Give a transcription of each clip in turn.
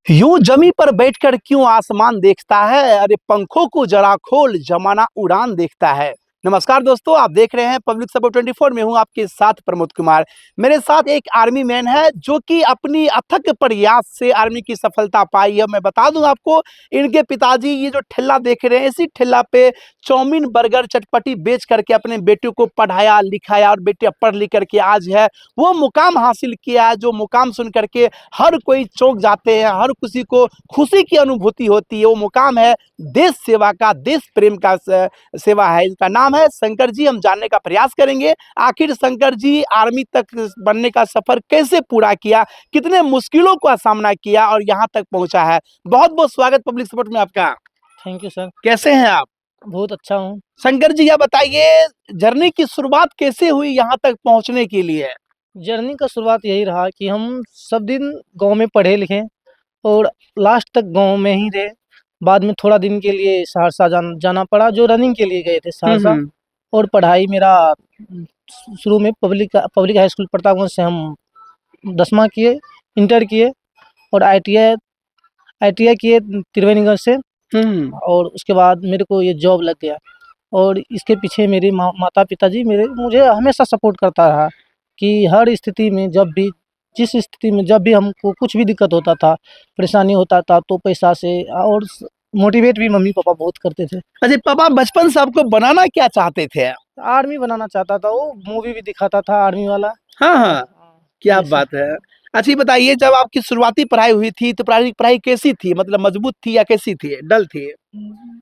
यूं जमी पर बैठकर क्यों आसमान देखता है। अरे पंखों को जरा खोल, जमाना उड़ान देखता है। नमस्कार दोस्तों, आप देख रहे हैं पब्लिक सपोर्ट 24 में हूं आपके साथ प्रमोद कुमार। मेरे साथ एक आर्मी मैन है जो कि अपनी अथक प्रयास से आर्मी की सफलता पाई है। मैं बता दूं आपको, इनके पिताजी ये जो ठेला देख रहे हैं, इसी ठेला पे चाउमीन बर्गर चटपटी बेच करके अपने बेटे को पढ़ाया लिखाया और बेटे पढ़ लिख करके आज है वो मुकाम हासिल किया है, जो मुकाम सुन करके हर कोई चौंक जाते हैं, हर किसी को खुशी की अनुभूति होती है। वो मुकाम है देश सेवा का, देश प्रेम का सेवा है। इनका नाम है शंकर जी। हम जानने का प्रयास करेंगे आखिर शंकर जी आर्मी तक बनने का सफर कैसे पूरा किया, कितने मुश्किलों का सामना किया और यहाँ तक पहुंचा है। बहुत बहुत स्वागत पब्लिक सपोर्ट में आपका। Thank you sir. कैसे हैं आप? बहुत अच्छा हूँ। शंकर जी, यह बताइए जर्नी की शुरुआत कैसे हुई यहाँ तक पहुँचने के लिए? जर्नी का शुरुआत यही रहा कि हम सब दिन गांव में पढ़े लिखे और लास्ट तक गांव में ही रहे। बाद में थोड़ा दिन के लिए सहरसा जाना पड़ा, जो रनिंग के लिए गए थे सहरसा। और पढ़ाई मेरा शुरू में पब्लिक हाई स्कूल प्रतापगंज से हम 10वां किए, इंटर किए और आईटीआई किए त्रिवेणीगंज से। और उसके बाद मेरे को ये जॉब लग गया और इसके पीछे मेरे माता पिताजी मुझे हमेशा सपोर्ट करता रहा कि हर स्थिति में जिस स्थिति में जब भी हमको कुछ भी दिक्कत होता था, परेशानी होता था, तो पैसा से और मोटिवेट भी मम्मी पापा बहुत करते थे। अच्छा, पापा बचपन से आपको बनाना क्या चाहते थे? आर्मी बनाना चाहता था, वो मूवी भी दिखाता था आर्मी वाला। हाँ हाँ, क्या ऐसे। बात है। अच्छा, ये बताइए जब आपकी शुरुआती पढ़ाई हुई थी तो पढ़ाई पढ़ाई कैसी थी? मतलब मजबूत थी या कैसी थी, डल थी?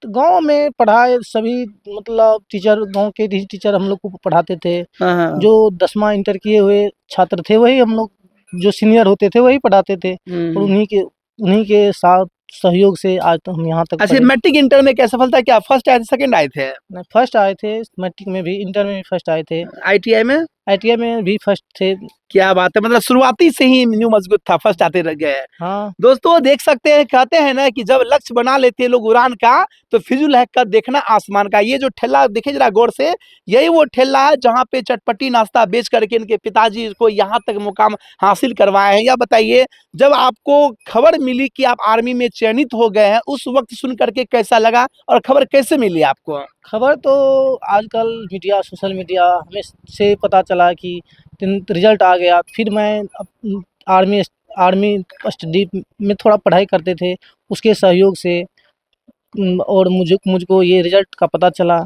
तो गांव में पढ़ाई सभी मतलब टीचर, गांव के टीचर हम लोग को पढ़ाते थे। हाँ हाँ। जो 10वां इंटर किए हुए छात्र थे वही हम लोग, जो सीनियर होते थे वही पढ़ाते थे और उन्हीं के साथ सहयोग से आज तो हम यहाँ तक अच्छा, पढ़े। मैट्रिक इंटर में क्या सफलता, क्या फर्स्ट आए थे सेकंड आए थे? फर्स्ट आए थे, मैट्रिक में भी, इंटर में भी फर्स्ट आए थे, आईटीआई में? आईटीआई में भी फर्स्ट थे। क्या बात है, मतलब शुरुआती से ही न्यू मजबूत था, फर्स्ट आते रह गए। हाँ। दोस्तों देख सकते हैं, कहते हैं ना कि जब लक्ष्य बना लेते हैं लोग उड़ान का, तो फिजूल है कर देखना आसमान का। ये जो ठेला देखे जरा गौर से, यही वो ठेला है जहाँ पे चटपटी नाश्ता बेच करके इनके पिताजी को यहाँ तक मुकाम हासिल करवाए हैं। या बताइए, जब आपको खबर मिली कि आप आर्मी में चयनित हो गए हैं, उस वक्त सुन करके कैसा लगा और खबर कैसे मिली आपको? खबर तो आजकल मीडिया, सोशल मीडिया हमें से पता चला कि रिजल्ट आ गया। फिर मैं आर्मी आर्मी स्टडी में थोड़ा पढ़ाई करते थे, उसके सहयोग से और मुझको ये रिजल्ट का पता चला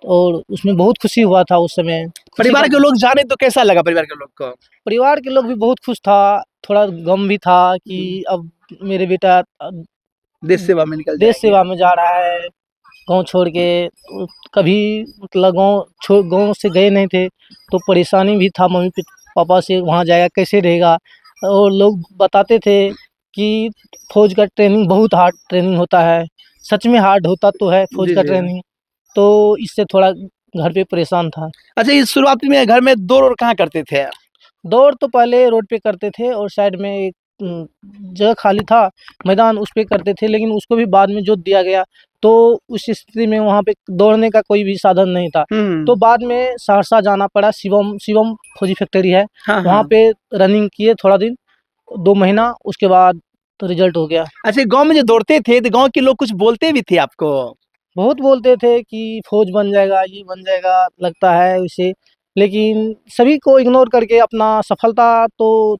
और उसमें बहुत खुशी हुआ था उस समय। परिवार के लोग जाने तो कैसा लगा परिवार के लोग को? परिवार के लोग भी बहुत खुश था, थोड़ा गम भी था कि अब मेरे बेटा देश सेवा में निकल देश जाएंगे। सेवा में जा रहा है, गाँव छोड़ के। कभी मतलब गाँव से गए नहीं थे तो परेशानी भी था मम्मी पापा से, वहाँ जाएगा कैसे रहेगा। और लोग बताते थे कि फौज का ट्रेनिंग बहुत हार्ड ट्रेनिंग होता है। सच में हार्ड होता तो है फौज जी का जी। ट्रेनिंग। तो इससे थोड़ा घर पे परेशान था। अच्छा, इस शुरुआत में घर में दौड़ और कहाँ करते थे? दौड़ तो पहले रोड पे करते थे और साइड में एक जगह खाली था मैदान, उस पे करते थे, लेकिन उसको भी बाद में जोत दिया गया। तो उस स्थिति में वहाँ पे दौड़ने का कोई भी साधन नहीं था। तो बाद में सहरसा जाना पड़ा, शिवम फौजी फैक्ट्री है, हाँ वहाँ हाँ। पे रनिंग किए थोड़ा दिन, 2 महीना, उसके बाद तो रिजल्ट हो गया। अच्छा, गांव में जो दौड़ते थे तो गांव के लोग कुछ बोलते भी थे आपको? बहुत बोलते थे कि फौज बन जाएगा, ये बन जाएगा, लगता है उसे, लेकिन सभी को इग्नोर करके अपना सफलता तो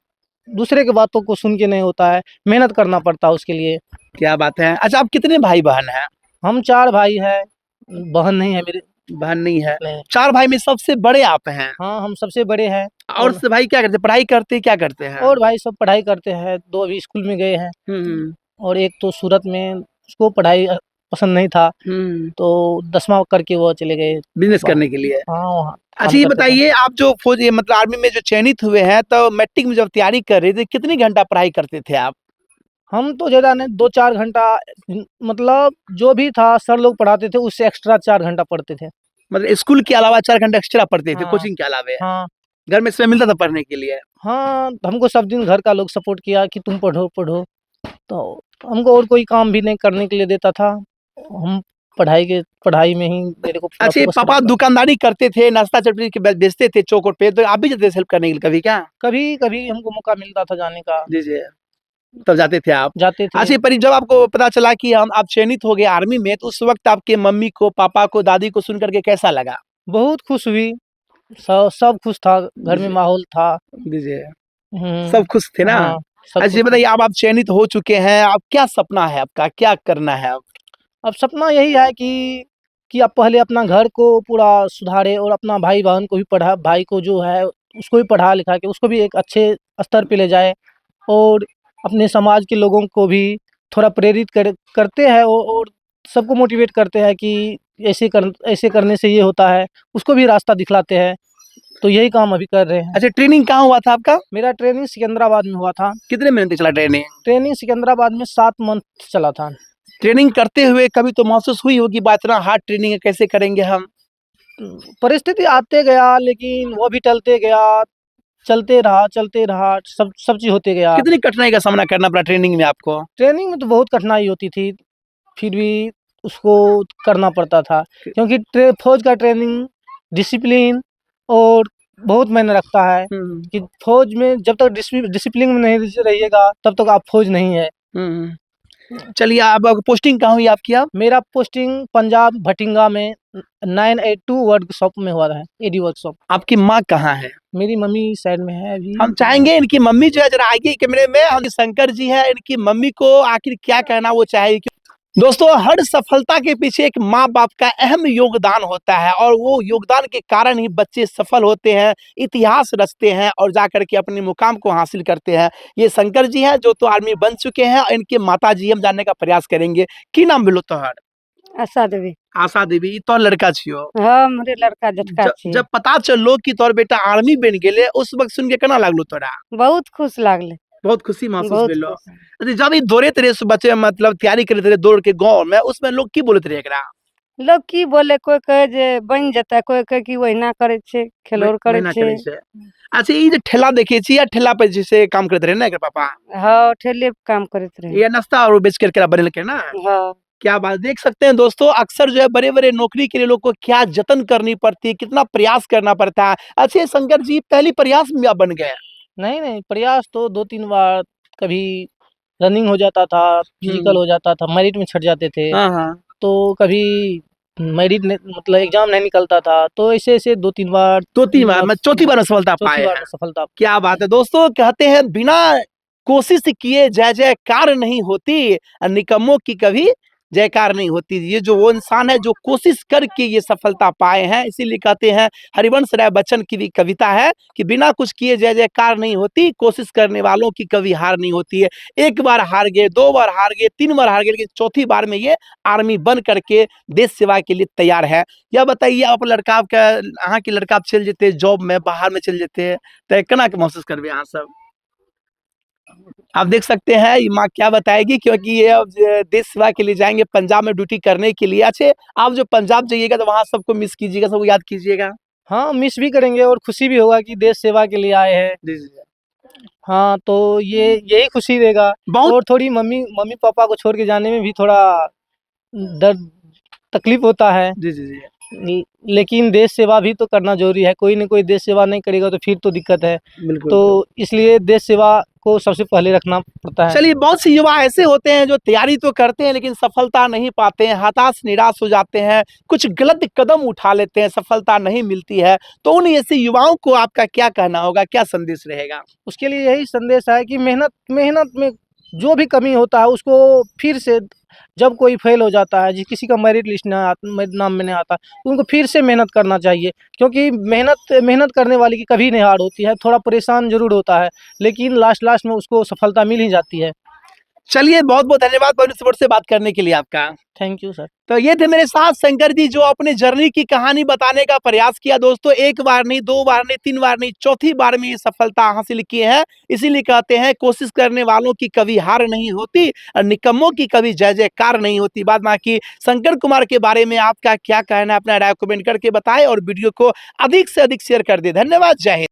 दूसरे की बातों को सुन के नहीं होता है, मेहनत करना पड़ता है उसके लिए। क्या बात है। अच्छा, आप कितने भाई बहन हैं? हम 4 भाई हैं, बहन नहीं है मेरे। बहन नहीं है? नहीं। 4 भाई में सबसे बड़े आप हैं? हाँ, हम सबसे बड़े हैं। और से भाई क्या करते, पढ़ाई करते क्या करते हैं? और भाई सब पढ़ाई करते हैं, 2 अभी स्कूल में गए हैं और एक तो सूरत में, उसको पढ़ाई पसंद नहीं था तो 10वां करके वो चले गए बिजनेस करने के लिए। हाँ, वहाँ अच्छा, ये बताइए, आप जो फौज मतलब आर्मी में जो चयनित हुए हैं, तो मैट्रिक में जब तैयारी कर रहे थे कितनी घंटा पढ़ाई करते थे आप? हम तो ज़्यादा नहीं, 2-4 घंटा, मतलब जो भी था सर लोग पढ़ाते थे उससे एक्स्ट्रा 4 घंटा पढ़ते थे। मतलब स्कूल के अलावा 4 घंटा एक्स्ट्रा पढ़ते थे हाँ। कोचिंग के अलावे? हाँ। घर में समय मिलता था पढ़ने के लिए? हाँ, हमको सब दिन घर का लोग सपोर्ट किया कि तुम पढ़ो पढ़ो, तो हमको और कोई काम भी नहीं करने के लिए देता था। हम पढ़ाई में ही मेरे को पूरा अच्छा, फोकस पापा करना था। दुकानदारी करते थे, नाश्ता चटनी के बेचते थे चौक पे, तो आप भी जाते थे हेल्प करने के लिए कभी क्या? कभी कभी हमको मौका मिलता था जाने का। जी जी। तब जाते थे आप। जाते थे। अच्छा, पर जब आपको पता चला कि हम आप चयनित हो गए आर्मी में, तो उस वक्त आपके मम्मी को, पापा को, दादी को सुन करके कैसा लगा? बहुत खुश हुई, सब खुश था, घर में जी, माहौल था। जी, सब खुश थे ना? हाँ, सब अच्छा, खुश ये थे। बताइए, अब आप चयनित हो चुके हैं, अब क्या सपना है आपका? क्या करना है अब? अब सपना यही है कि आप पहले अपना घर को पूरा सुधारें और अपना भाई-बहन को भी भाई को जो है उसको भी पढ़ा-लिखा के उसको भी एक अच्छे स्तर पे ले जाएँ और अपने समाज के लोगों को भी थोड़ा प्रेरित करते हैं और सबको मोटिवेट करते हैं कि ऐसे करने से ये होता है, उसको भी रास्ता दिखलाते हैं। तो यही काम अभी कर रहे हैं। अच्छा, ट्रेनिंग कहाँ हुआ था आपका? मेरा ट्रेनिंग सिकंदराबाद में हुआ था। कितने महीने तक चला ट्रेनिंग? ट्रेनिंग सिकंदराबाद में 7 मंथ चला था। ट्रेनिंग करते हुए कभी तो महसूस हुई होगी, बा इतना हार्ड ट्रेनिंग है, कैसे करेंगे हम? परिस्थिति आते गया लेकिन वो भी टलते गया, चलते रहा, सब चीज़ होते गया। कितनी कठिनाई का सामना करना पड़ा ट्रेनिंग में आपको? ट्रेनिंग में तो बहुत कठिनाई होती थी, फिर भी उसको करना पड़ता था क्योंकि फ़ौज का ट्रेनिंग डिसिप्लिन और बहुत मायने रखता है कि फ़ौज में जब तक डिसिप्लिन में नहीं रहिएगा तब तक आप फ़ौज नहीं है। चलिए, अब पोस्टिंग कहाँ हुई आपकी अब? मेरा पोस्टिंग पंजाब भटिंडा में 982 वर्कशॉप में हुआ है, एडी वर्कशॉप। आपकी माँ कहाँ है? मेरी मम्मी साइड में है अभी। हम चाहेंगे इनकी मम्मी जो है जरा आइए कैमरे में, हम शंकर जी है, इनकी मम्मी को आखिर क्या कहना वो चाहेगी। दोस्तों, हर सफलता के पीछे एक माँ बाप का अहम योगदान होता है और वो योगदान के कारण ही बच्चे सफल होते हैं, इतिहास रचते हैं और जाकर के अपने मुकाम को हासिल करते हैं। ये शंकर जी हैं जो तो आर्मी बन चुके हैं और इनके माता जी हम जानने का प्रयास करेंगे। की नाम बोलो तोहर? आशा देवी। आशा देवी, ई तोहर लड़का छियो? हाँ, मोरे लड़का जटका छी। जब पता चलो कि तोहर बेटा आर्मी बन गेले, उस वक्त सुन के केना लागलो तोरा? बहुत खुश लागले। बहुत खुशी महसूस बहुत भेलो? खुश। अरे जब ई दौड़े रहे बच्चे, मतलब तैयारी करते रहे दौड़ के गाँव में, उसमें लोग की बोलते रहे एकरा? लोग की बोले, कोई कहे जे बन जेतै, कोई कहे कि ओहिना करे छे, खेलोर करे महीना छे। करे छै। अच्छा, ई जे ठेला देखे छी, या ठेला पे जैसे काम करते रहे ना एकर पापा? हाँ, ठेले पे काम करत रहे। ये नाश्ता और बेच करके बनेलके ना? हाँ, क्या बात! देख सकते हैं दोस्तों, अक्सर जो है बड़े-बड़े नौकरी के लिए लोग को क्या जतन करनी पड़ती है, कितना प्रयास करना पड़ता है। अच्छा, ये शंकर जी पहली प्रयास में आप बन गए? नहीं, प्रयास तो 2-3 बार, कभी रनिंग हो जाता था, फिजिकल हो जाता था, मेरिट में छँट जाते थे। हाँ, हाँ। तो कभी मेरिट नहीं, मतलब एग्ज़ाम नहीं निकलता था, तो ऐसे-ऐसे 2-3 बार, 2-3 बार, मैं चौथी बार में सफलता चौथी पाए बार हैं। में सफलता। क्या बात है दोस्तों, कहते हैं बिना कोशिश किए जय जयकार नहीं होती और निकम्मों की कभी जयकार नहीं होती। ये जो वो इंसान है जो कोशिश करके ये सफलता पाए हैं, इसीलिए कहते हैं, हरिवंश राय बच्चन की भी कविता है कि बिना कुछ किए जय जयकार नहीं होती, कोशिश करने वालों की कभी हार नहीं होती है। एक बार हार गए, 2 बार हार गए, 3 बार हार गए, लेकिन चौथी बार में ये आर्मी बन करके देश सेवा के लिए तैयार है। यह बताइए, आप लड़का आपका, अहाँ के लड़का आप चल जेते जॉब में, बाहर में चल जेते, तो केना के महसूस करबे अहाँ सब? आप देख सकते हैं ये माँ क्या बताएगी, क्योंकि ये अब देश सेवा के लिए जाएँगे पंजाब में ड्यूटी करने के लिए। अच्छा, आप जो पंजाब जाइएगा तो वहाँ सबको मिस कीजिएगा, सबको याद कीजिएगा। हाँ, मिस भी करेंगे और खुशी भी होगा कि देश सेवा के लिए आए हैं। जी, जी, हाँ, तो यही खुशी देगा बहुत और थोड़ी मम्मी-पापा को छोड़ के जाने में भी थोड़ा दर्द तकलीफ़ होता है। जी, जी, जी। लेकिन देश सेवा भी तो करना ज़रूरी है, कोई न कोई देश सेवा नहीं करेगा तो फिर तो दिक्कत है। बिल्कुल। तो इसलिए देश सेवा को सबसे पहले रखना पड़ता है। चलिए, बहुत से युवा ऐसे होते हैं जो तैयारी तो करते हैं लेकिन सफलता नहीं पाते हैं, हताश निराश हो जाते हैं, कुछ गलत कदम उठा लेते हैं, सफलता नहीं मिलती है। तो उन ऐसे युवाओं को आपका क्या कहना होगा, क्या संदेश रहेगा? उसके लिए यही संदेश है कि मेहनत में जो भी कमी होता है उसको फिर से, जब कोई फेल हो जाता है, किसी का मेरिट लिस्ट नाम में नहीं आता, तो उनको फिर से मेहनत करना चाहिए क्योंकि मेहनत करने वाले की कभी नहीं हार होती है। थोड़ा परेशान ज़रूर होता है लेकिन लास्ट में उसको सफलता मिल ही जाती है। चलिए, बहुत-बहुत धन्यवाद पब्लिक सपोर्ट से बात करने के लिए आपका। Thank you sir. तो ये थे मेरे साथ शंकर जी जो अपने जर्नी की कहानी बताने का प्रयास किया दोस्तों। 1 बार नहीं, 2 बार नहीं, 3 बार नहीं, चौथी बार में ये सफलता हासिल किए हैं। इसीलिए कहते हैं कोशिश करने वालों की कभी हार नहीं होती और निकम्मों की कभी जय जयकार नहीं होती। बाद बाकी शंकर कुमार के बारे में आपका क्या कहना है, अपना राय कमेंट करके बताएं और वीडियो को अधिक से अधिक शेयर कर दें। धन्यवाद, जय हिंद।